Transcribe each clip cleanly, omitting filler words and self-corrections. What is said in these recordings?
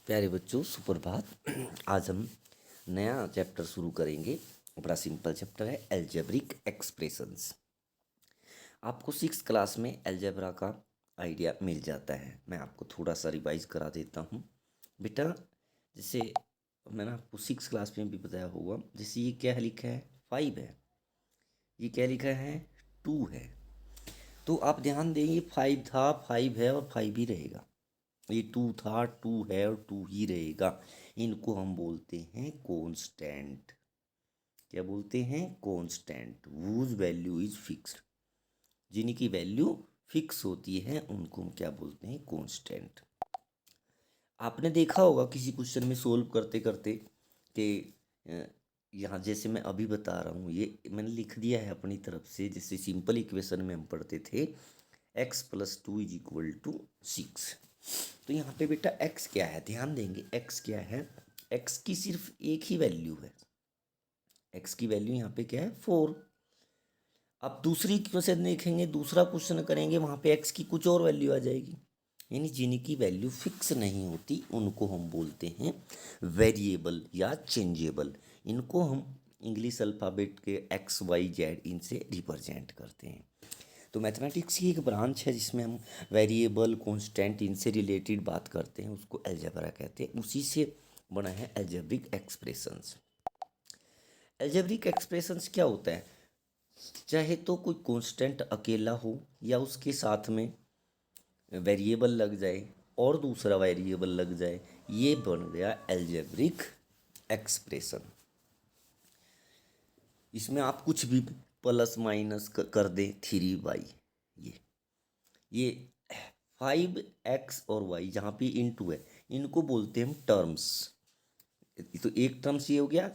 प्यारे बच्चों, सुप्रभात। आज हम नया चैप्टर शुरू करेंगे। बड़ा सिंपल चैप्टर है, एल्जेब्रिक एक्सप्रेशंस। आपको सिक्स क्लास में एल्जेब्रा का आइडिया मिल जाता है। मैं आपको थोड़ा सा रिवाइज करा देता हूँ बेटा। जैसे मैंने आपको सिक्स क्लास में भी बताया होगा, जैसे ये क्या लिखा है, 5 है। ये क्या लिखा है, 2 है। तो आप ध्यान देंगे, 5 था, 5 है और 5 ही रहेगा। ये 2 था, 2 है और 2 ही रहेगा। इनको हम बोलते हैं कांस्टेंट। क्या बोलते हैं, constant. Whose value is fixed. जिनकी वैल्यू फिक्स होती है उनको हम क्या बोलते हैं, कांस्टेंट। आपने देखा होगा किसी क्वेश्चन में सोल्व करते करते कि यहाँ जैसे मैं अभी बता रहा हूँ, ये मैंने लिख दिया है अपनी तरफ से। जैसे सिंपल इक्वेशन में हम पढ़ते थे x+2 = 6। तो यहाँ पे बेटा x क्या है, ध्यान देंगे x क्या है। x की सिर्फ एक ही वैल्यू है। x की वैल्यू यहाँ पे क्या है, 4। अब दूसरी क्वेश्चन देखेंगे, दूसरा क्वेश्चन करेंगे, वहाँ पे x की कुछ और वैल्यू आ जाएगी। यानी जिनकी वैल्यू फिक्स नहीं होती उनको हम बोलते हैं वेरिएबल या चेंजेबल। इनको हम इंग्लिश अल्फ़ाबेट के XYZ इनसे रिप्रेजेंट करते हैं। तो मैथमेटिक्स की एक ब्रांच है जिसमें हम वेरिएबल, कांस्टेंट इनसे रिलेटेड बात करते हैं, उसको अलजेब्रा कहते हैं। उसी से बना है अलजेब्रिक एक्सप्रेशंस। अलजेब्रिक एक्सप्रेशंस क्या होता है, चाहे तो कोई कांस्टेंट अकेला हो या उसके साथ में वेरिएबल लग जाए और दूसरा वेरिएबल लग जाए, ये बन गया अलजेब्रिक एक्सप्रेशन। इसमें आप कुछ भी प्लस माइनस कर दें, 3y, ये 5x और y जहाँ पे इनटू है, इनको बोलते हैं हम टर्म्स। तो एक टर्म्स ये हो गया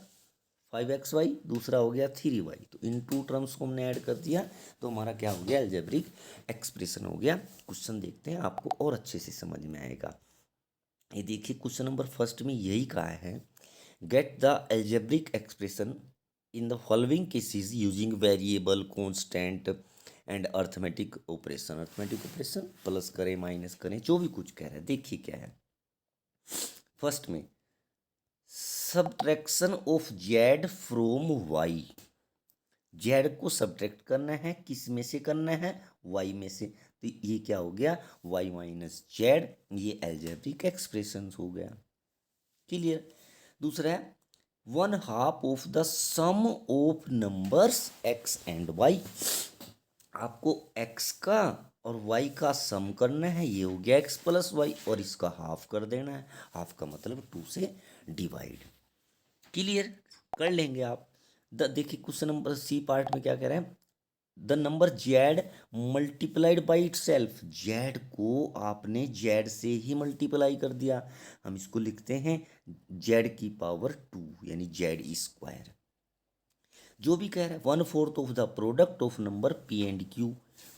5xy, दूसरा हो गया 3y। तो इन टू टर्म्स को हमने ऐड कर दिया तो हमारा क्या हो गया, अलजेब्रिक एक्सप्रेशन हो गया। क्वेश्चन देखते हैं, आपको और अच्छे से समझ में आएगा। ये देखिए क्वेश्चन नंबर फर्स्ट में यही कहा है, get the algebraic expression in the following cases using variable, constant and arithmetic operation. Arithmetic operation plus करें, माइनस करें, जो भी कुछ कह रहा है। देखिए क्या है, फर्स्ट में subtraction of Z from Y. Z को सब्ट्रैक्ट करना है, किस में से करना है, वाई में से। तो ये क्या हो गया, वाई माइनस जेड। ये अलजेब्रिक एक्सप्रेशन हो गया। क्लियर। दूसरा है 1/2 of the sum of numbers X and Y. आपको x का और y का सम करना है, ये हो गया x+y, और इसका हाफ कर देना है। हाफ का मतलब 2 से डिवाइड। क्लियर, कर लेंगे आप। देखिए क्वेश्चन नंबर सी पार्ट में क्या कह रहे हैं, the number Z multiplied by it self. Z को आपने जेड से ही मल्टीप्लाई कर दिया, हम इसको लिखते हैं जेड की पावर 2, यानी जेड स्क्वायर। जो भी कह रहा है 1/4 of the product of number P and Q.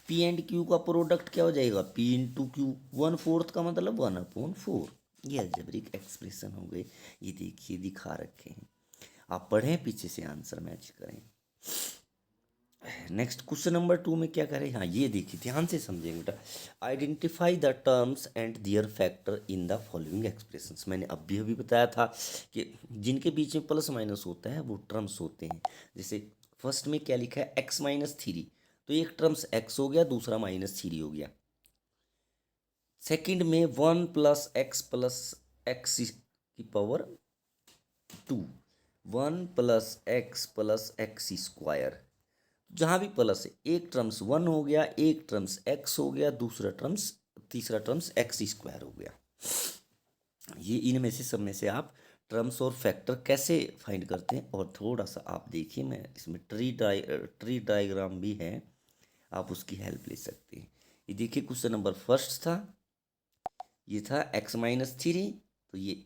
P and Q का प्रोडक्ट क्या हो जाएगा, पी इंटू क्यू। 1/4 का मतलब 1/4। ये अलजेब्रिक एक्सप्रेशन हो गए। ये देखिए दिखा रखे हैं, आप पढ़ें पीछे से आंसर मैच करें। नेक्स्ट क्वेश्चन नंबर 2 में क्या करें, हाँ ये देखिए ध्यान से समझेंगे बेटा। Identify the terms and their factor in the following expressions. मैंने अभी बताया था कि जिनके बीच में प्लस माइनस होता है वो टर्म्स होते हैं। जैसे फर्स्ट में क्या लिखा है, x-3, तो एक टर्म्स x हो गया, दूसरा -3 हो गया। सेकंड में 1+x+x⁻², 1+x+x²। जहाँ भी प्लस है, एक टर्म्स 1 हो गया, एक टर्म्स x हो गया, तीसरा टर्म्स x² हो गया। ये इनमें से सब में से आप टर्म्स और फैक्टर कैसे फाइंड करते हैं, और थोड़ा सा आप देखिए, मैं इसमें ट्री डायग्राम भी है, आप उसकी हेल्प ले सकते हैं। ये देखिए क्वेश्चन नंबर फर्स्ट था, ये था x-3, तो ये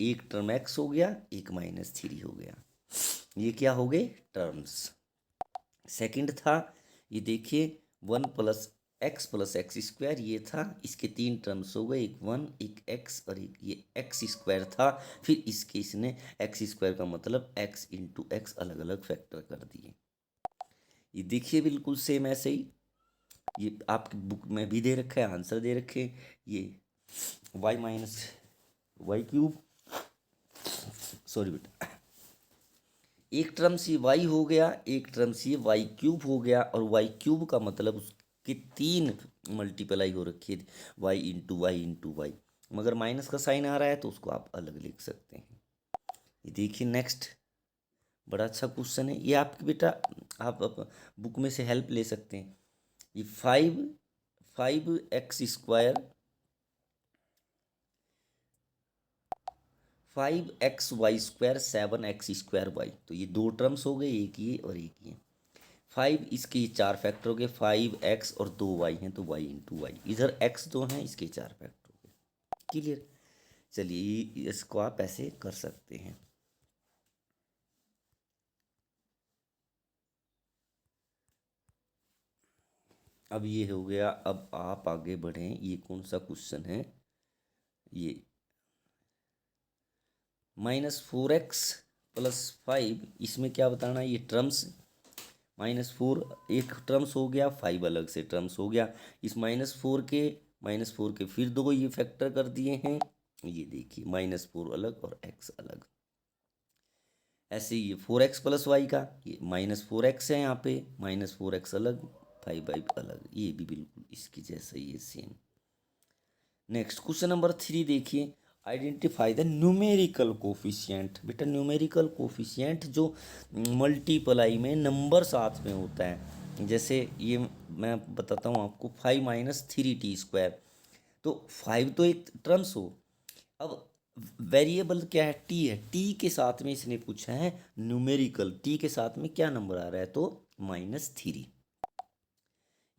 एक टर्म x हो गया, एक -3 हो गया। ये क्या हो गए, टर्म्स। सेकंड था, ये देखिए 1+x+x², ये था, इसके 3 टर्म्स हो गए, एक 1, एक x और एक ये x² था। फिर इसके इसने x² का मतलब x इंटू x अलग अलग फैक्टर कर दिए। ये देखिए बिल्कुल सेम ऐसे ही, ये आपकी बुक में भी दे रखा है, आंसर दे रखे। ये y minus Y cube, sorry बेटा, एक टर्म से वाई हो गया, एक टर्म से वाई क्यूब हो गया, और वाई क्यूब का मतलब उसके 3 मल्टीप्लाई हो रखी है, Y into Y into Y, मगर माइनस का साइन आ रहा है तो उसको आप अलग लिख सकते हैं। ये देखिए नेक्स्ट, बड़ा अच्छा क्वेश्चन है ये आपके बेटा, आप बुक में से हेल्प ले सकते हैं। ये 5x² 5xy² 7x²y, तो ये 2 टर्म्स हो गए, एक ये और एक ये। 5 इसके 4 फैक्टर हो गए, 5x और 2y हैं तो y इंटू वाई, इधर x 2 हैं, इसके 4 फैक्टर हो गए। क्लियर, चलिए इसको आप ऐसे कर सकते हैं। अब ये हो गया, अब आप आगे बढ़ें, ये कौन सा क्वेश्चन है, ये -4x+5, इसमें क्या बताना है, ये टर्म्स -4 एक टर्म्स हो गया, 5 अलग से टर्म्स हो गया, इस -4 के फिर 2 ये फैक्टर कर दिए हैं, ये देखिए -4 अलग और x अलग। ऐसे ये 4x+y का, ये -4x है यहाँ पे, -4x अलग, 5 अलग, ये भी बिल्कुल इसकी जैसा ही है, सेम। नेक्स्ट क्वेश्चन नंबर 3 देखिए, आइडेंटिफाई द न्यूमेरिकल कोफिशिएंट। बेटा न्यूमेरिकल कोफिशिएंट जो मल्टीप्लाई में नंबर साथ में होता है, जैसे ये मैं बताता हूँ आपको, 5 - 3t², तो 5 तो एक टर्म्स हो, अब वेरिएबल क्या है, टी है, टी के साथ में इसने पूछा है न्यूमेरिकल, टी के साथ में क्या नंबर आ रहा है, तो -3।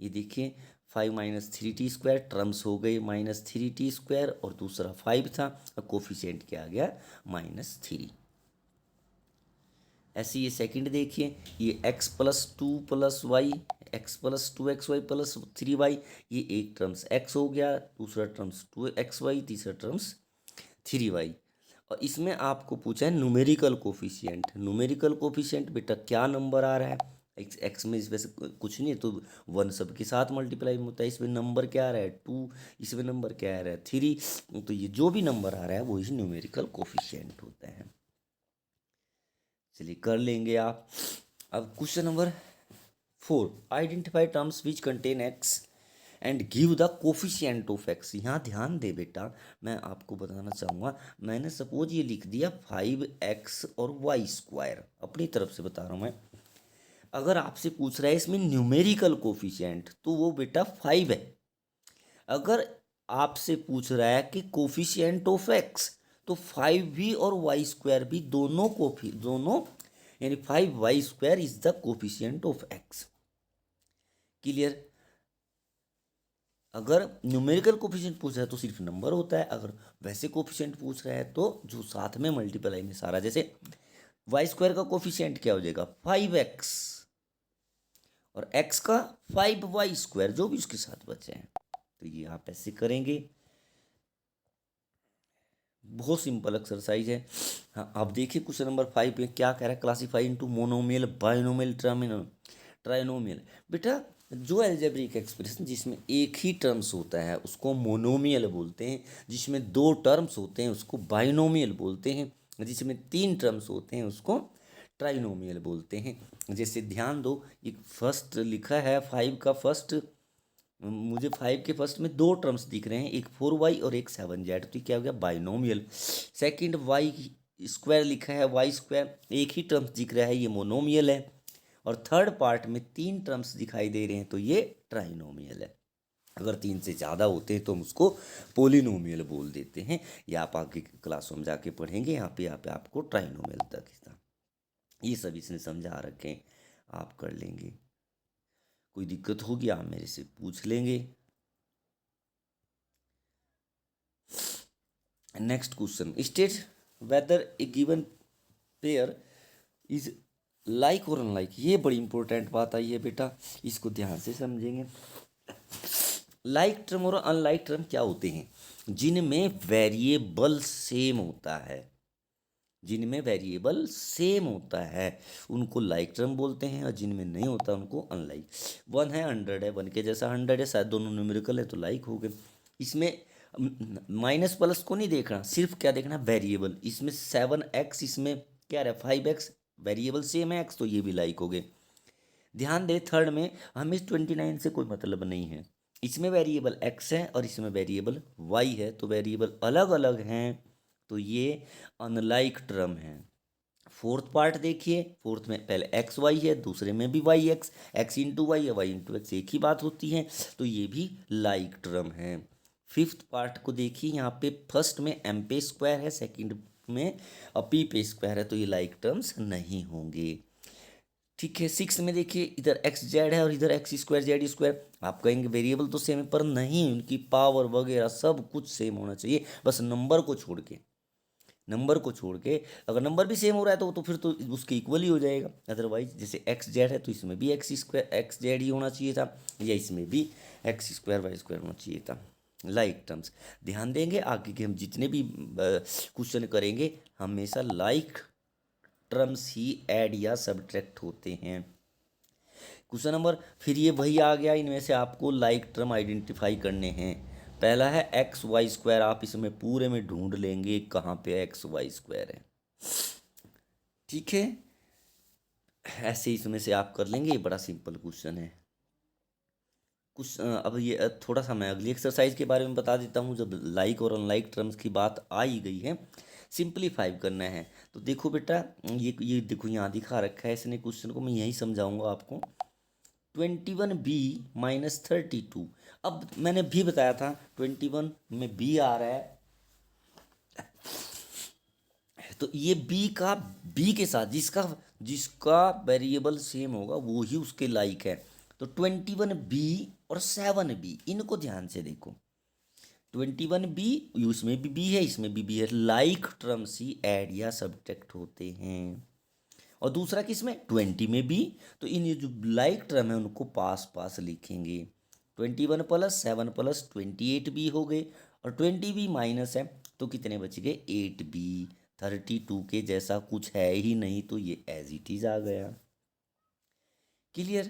ये देखिए 5 - 3t² टर्म्स हो गए -3t² और दूसरा 5 था, और कोफिशिएंट क्या आ गया, -3। ऐसे ये सेकंड देखिए, ये x+2+y, x+2xy+3y, ये एक टर्म्स x हो गया, दूसरा टर्म्स 2xy, तीसरा टर्म्स 3y, और इसमें आपको पूछा है न्यूमेरिकल कोफिशिएंट। न्यूमेरिकल कोफिशिएंट बेटा क्या नंबर आ रहा है, एक्स में इस वैसे कुछ नहीं है, तो 1 सबके साथ मल्टीप्लाई में होता है, इसमें नंबर क्या आ रहा है 2, इसमें नंबर क्या आ रहा है 3, तो ये जो भी नंबर आ रहा है वही न्यूमेरिकल कोफिशिएंट होता है। चलिए कर लेंगे आप। अब question number 4, identify terms which contain x and give the coefficient of x. यहाँ ध्यान दे बेटा, मैं आपको बताना चाहूँगा, मैंने सपोज ये लिख दिया 5x और y², अपनी तरफ से बता रहा हूँ मैं। अगर आपसे पूछ रहा है इसमें न्यूमेरिकल कोफिशिएंट, तो वो बेटा 5 है। अगर आपसे पूछ रहा है कि कोफिशिएंट ऑफ एक्स, तो 5 भी और y² भी दोनों यानी 5y² is the coefficient of x. Clear, अगर न्यूमेरिकल कोफिशिएंट पूछ रहा है तो सिर्फ नंबर होता है, अगर वैसे कोफिशिएंट पूछ रहा है तो जो साथ में मल्टीप्लाई में सारा, जैसे y² का कोफिशिएंट क्या हो जाएगा 5x, और x का 5y², जो भी उसके साथ बचे हैं, तो ये आप ऐसे करेंगे। बहुत सिंपल एक्सरसाइज है। हाँ, अब देखिए क्वेश्चन नंबर 5 में क्या कह रहा है, classify into monomial, binomial, trinomial. बेटा जो अलजेब्रिक एक्सप्रेशन जिसमें एक ही टर्म्स होता है उसको मोनोमियल बोलते हैं, जिसमें 2 टर्म्स होते हैं उसको बाइनोमियल बोलते हैं, जिसमें 3 टर्म्स होते हैं उसको ट्राइनोमियल बोलते हैं। जैसे ध्यान दो, ये फर्स्ट लिखा है 5 का फर्स्ट, मुझे 5 के फर्स्ट में 2 टर्म्स दिख रहे हैं, एक 4y और एक 7z, तो क्या हो गया बाइनोमियल। सेकंड y² लिखा है, y², एक ही टर्म्स दिख रहा है, ये मोनोमियल है। और थर्ड पार्ट में 3 टर्म्स दिखाई दे रहे हैं, तो ये ट्राइनोमियल है। अगर 3 से ज़्यादा होते हैं तो हम उसको पोलिनोमियल बोल देते हैं। या आप आगे क्लासों में जाके पढ़ेंगे, यहाँ पे आपको ट्राइनोमियल तक था, ये सब इसने समझा रखे हैं, आप कर लेंगे। कोई दिक्कत होगी आप मेरे से पूछ लेंगे। Next question, state whether A given pair is like और अनलाइक। ये बड़ी इंपॉर्टेंट बात आई है बेटा, इसको ध्यान से समझेंगे। लाइक टर्म और अनलाइक टर्म क्या होते हैं, जिनमें वेरिएबल सेम होता है, जिनमें वेरिएबल सेम होता है उनको लाइक टर्म बोलते हैं, और जिनमें नहीं होता उनको अनलाइक। 1 है 100 है, 1 के जैसा 100 है, शायद दोनों न्यूमेरिकल है तो लाइक हो गए। इसमें माइनस प्लस को नहीं देखना, सिर्फ क्या देखना, वेरिएबल। इसमें 7x, इसमें क्या रहा 5x, वेरिएबल सेम है x, तो ये भी लाइक हो गए। ध्यान दे थर्ड में हमें 29 से कोई मतलब नहीं है, इसमें वेरिएबल x है और इसमें वेरिएबल y है, तो वेरिएबल अलग अलग हैं, तो ये अनलाइक टर्म है। फोर्थ पार्ट देखिए, फोर्थ में पहले एक्स वाई है, दूसरे में भी y x, x into y है, वाई इंटू एक्स एक ही बात होती है, तो ये भी लाइक टर्म है। फिफ्थ पार्ट को देखिए, यहाँ पे फर्स्ट में एम पे स्क्वायर है, सेकंड में पी पे स्क्वायर है, तो ये लाइक टर्म्स नहीं होंगे। ठीक है, सिक्स में देखिए, इधर एक्स जेड है और इधर एक्स स्क्वायर जेड स्क्वायर, आप कहेंगे वेरिएबल तो सेम है, पर नहीं, उनकी पावर वगैरह सब कुछ सेम होना चाहिए, बस नंबर को छोड़ के। नंबर को छोड़ के अगर नंबर भी सेम हो रहा है तो फिर तो उसके इक्वल ही हो जाएगा। अदरवाइज जैसे एक्स जेड है तो इसमें भी एक्स स्क्वायर एक्स जेड ही होना चाहिए था, या इसमें भी एक्स स्क्वायर वाई स्क्वायर होना चाहिए था। लाइक टर्म्स ध्यान देंगे, आगे के हम जितने भी क्वेश्चन करेंगे हमेशा लाइक टर्म्स ही ऐड या सब्ट्रैक्ट होते हैं। क्वेश्चन नंबर, फिर ये वही आ गया, इनमें से आपको लाइक टर्म आइडेंटिफाई करने हैं। पहला है एक्स वाई स्क्वायर, आप इसमें पूरे में ढूंढ लेंगे कहाँ पे एक्स वाई स्क्वायर है। ठीक है, ऐसे इसमें से आप कर लेंगे, ये बड़ा सिंपल क्वेश्चन है। कुछ अब ये थोड़ा सा मैं अगली एक्सरसाइज के बारे में बता देता हूँ। जब लाइक और अनलाइक टर्म्स की बात आ ही गई है, सिंप्लीफाई करना है, तो देखो बेटा, ये देखो यहाँ दिखा रखा है इसने क्वेश्चन को, मैं यही समझाऊंगा आपको। 21b माइनस 32, अब मैंने भी बताया था 21 में b आ रहा है, तो ये b के साथ जिसका जिसका वेरिएबल सेम होगा वो ही उसके लाइक है। तो 21b और 7b, इनको ध्यान से देखो, 21b उसमें भी b है, इसमें भी b है, लाइक टर्म्स ही ऐड या सब्ट्रैक्ट होते हैं। और दूसरा किसमें 20 में भी, तो इन ये जो लाइक टर्म है उनको पास पास लिखेंगे। 21 प्लस 7 प्लस 28b हो गए, और 20b माइनस है तो कितने बच गए 8b। 32 के जैसा कुछ है ही नहीं, तो ये एज इट इज आ गया। क्लियर,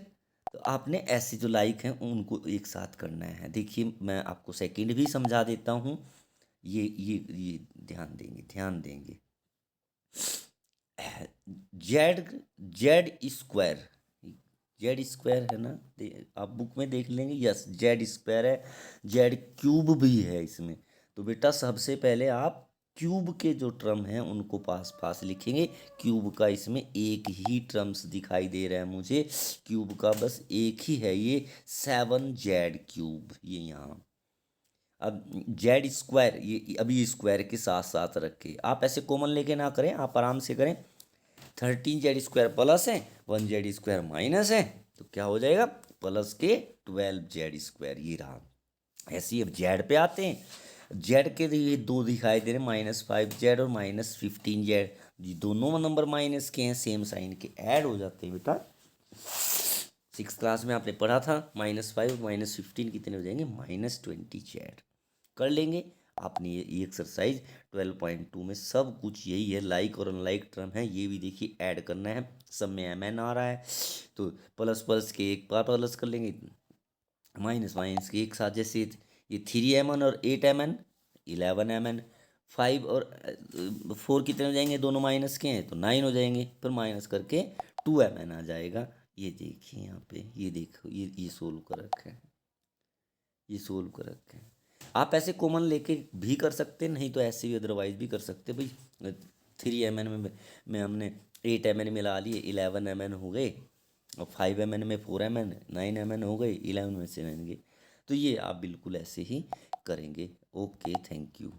तो आपने ऐसे जो लाइक हैं उनको एक साथ करना है। देखिए मैं आपको सेकंड भी समझा देता हूँ, ये ध्यान देंगे। Z Z square, Z square है ना, आप बुक में देख लेंगे, यस जेड स्क्वायर है, जेड क्यूब भी है इसमें। तो बेटा सबसे पहले आप क्यूब के जो टर्म हैं उनको पास पास लिखेंगे। क्यूब का इसमें एक ही टर्म्स दिखाई दे रहा है मुझे, क्यूब का बस एक ही है, ये 7 जेड क्यूब, ये यहाँ। अब जेड स्क्वायर ये अभी स्क्वायर के साथ साथ रखे, आप ऐसे कॉमन लेके ना करें, आप आराम से करें। 13 जेड स्क्वायर प्लस है, 1 जेड स्क्वायर माइनस है, तो क्या हो जाएगा प्लस के 12 जेड स्क्वायर, ये रहा। ऐसे ही अब जेड पे आते हैं, जेड के ये दो दिखाई दे रहे हैं, -5 जेड और -15 जेड, ये दोनों नंबर माइनस के हैं, सेम साइन के, ऐड हो जाते हैं बेटा। 6th क्लास में आपने पढ़ा था, -5 -15 कितने हो जाएंगे -20 जेड। कर लेंगे आपने ये एक्सरसाइज 12.2 में सब कुछ यही है, लाइक और अनलाइक टर्म है, ये भी देखिए ऐड करना है, सब में mn आ रहा है, तो प्लस प्लस के एक बार प्लस कर लेंगे, माइनस माइनस के एक साथ, जैसे ये 3mn और 8mn 11mn, 5 और 4 कितने हो जाएंगे, दोनों माइनस के हैं तो 9 हो जाएंगे, फिर माइनस करके 2mn आ जाएगा। ये देखिए यहाँ पे, ये देखो ये सोल्व कर रखे हैं, ये सोल्व कर रखे हैं। आप ऐसे कॉमन लेके भी कर सकते हैं, नहीं तो ऐसे भी अदरवाइज भी कर सकते हैं भाई। 3mn में हमने 8mn मिला लिए, 11mn हो गए, और 5mn में 4mn, 9mn हो गए, 11 में 7 गए, तो ये आप बिल्कुल ऐसे ही करेंगे। Okay, thank you.